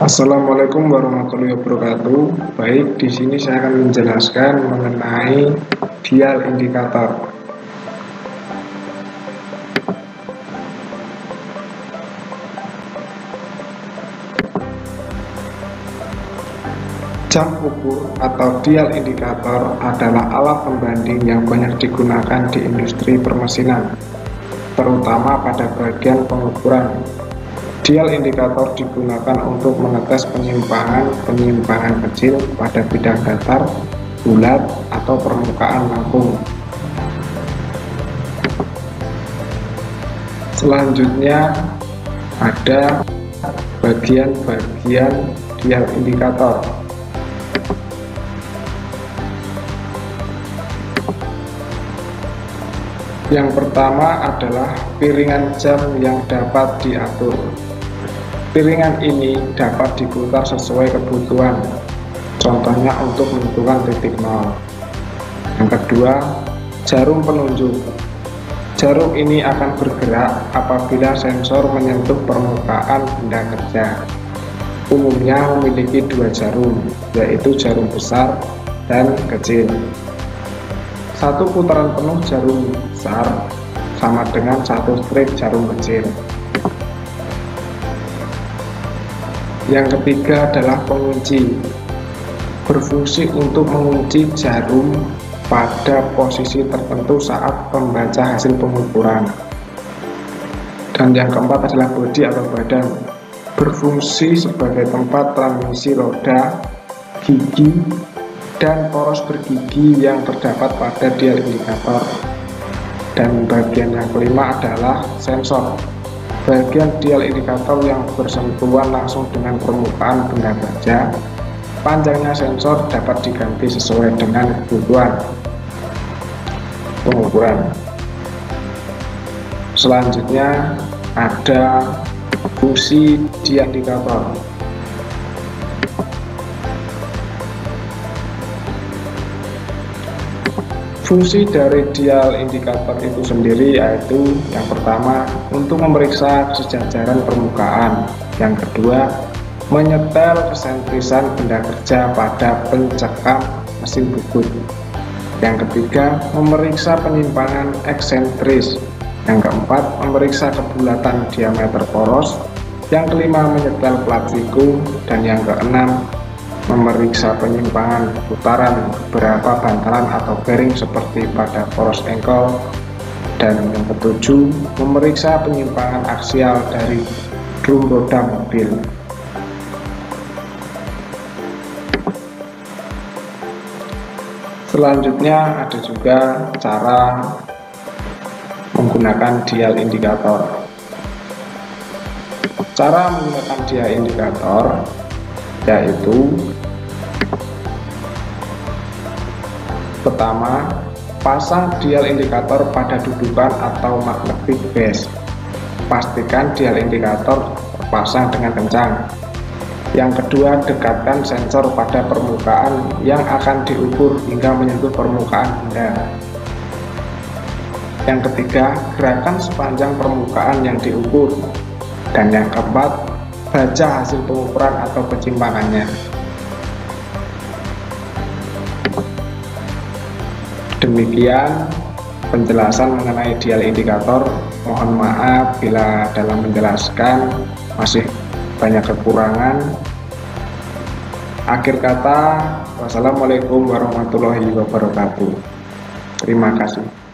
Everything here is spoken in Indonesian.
Assalamualaikum warahmatullahi wabarakatuh. Baik, di sini saya akan menjelaskan mengenai dial indikator. Jam ukur atau dial indikator adalah alat pembanding yang banyak digunakan di industri permesinan, terutama pada bagian pengukuran. Dial indikator digunakan untuk mengetes penyimpangan kecil pada bidang datar, bulat, atau permukaan lengkung. Selanjutnya ada bagian-bagian dial indikator. Yang pertama adalah piringan jam yang dapat diatur. Piringan ini dapat diputar sesuai kebutuhan, contohnya untuk menentukan titik nol. Yang kedua, jarum penunjuk. Jarum ini akan bergerak apabila sensor menyentuh permukaan benda kerja. Umumnya memiliki dua jarum, yaitu jarum besar dan kecil. Satu putaran penuh jarum besar sama dengan satu strip jarum kecil. Yang ketiga adalah pengunci. Berfungsi untuk mengunci jarum pada posisi tertentu saat membaca hasil pengukuran. Dan yang keempat adalah bodi atau badan. Berfungsi sebagai tempat transmisi roda, gigi, dan poros bergigi yang terdapat pada dial indikator. Dan bagian yang kelima adalah sensor. Bagian dial indikator yang bersentuhan langsung dengan permukaan benda kerja. Panjangnya sensor dapat diganti sesuai dengan kebutuhan pengukuran. Selanjutnya ada fungsi dial indikator. Fungsi dari dial indikator itu sendiri yaitu yang pertama untuk memeriksa kesejajaran permukaan, yang kedua menyetel kesentrisan benda kerja pada pencekam mesin bubut, yang ketiga memeriksa penyimpangan eksentris, yang keempat memeriksa kebulatan diameter poros, yang kelima menyetel plat siku, dan yang keenam memeriksa penyimpangan putaran beberapa bantalan atau bearing seperti pada poros engkol, dan yang ketujuh memeriksa penyimpangan aksial dari drum roda mobil. Selanjutnya ada juga cara menggunakan dial indikator. Cara menggunakan dial indikator yaitu pertama, pasang dial indikator pada dudukan atau magnetic base. Pastikan dial indikator terpasang dengan kencang. Yang kedua, dekatkan sensor pada permukaan yang akan diukur hingga menyentuh permukaan benda. Yang ketiga, gerakan sepanjang permukaan yang diukur. Dan yang keempat, baca hasil pengukuran atau kesimpangannya. Demikian penjelasan mengenai dial indikator. Mohon maaf bila dalam menjelaskan masih banyak kekurangan. Akhir kata, wassalamualaikum warahmatullahi wabarakatuh. Terima kasih.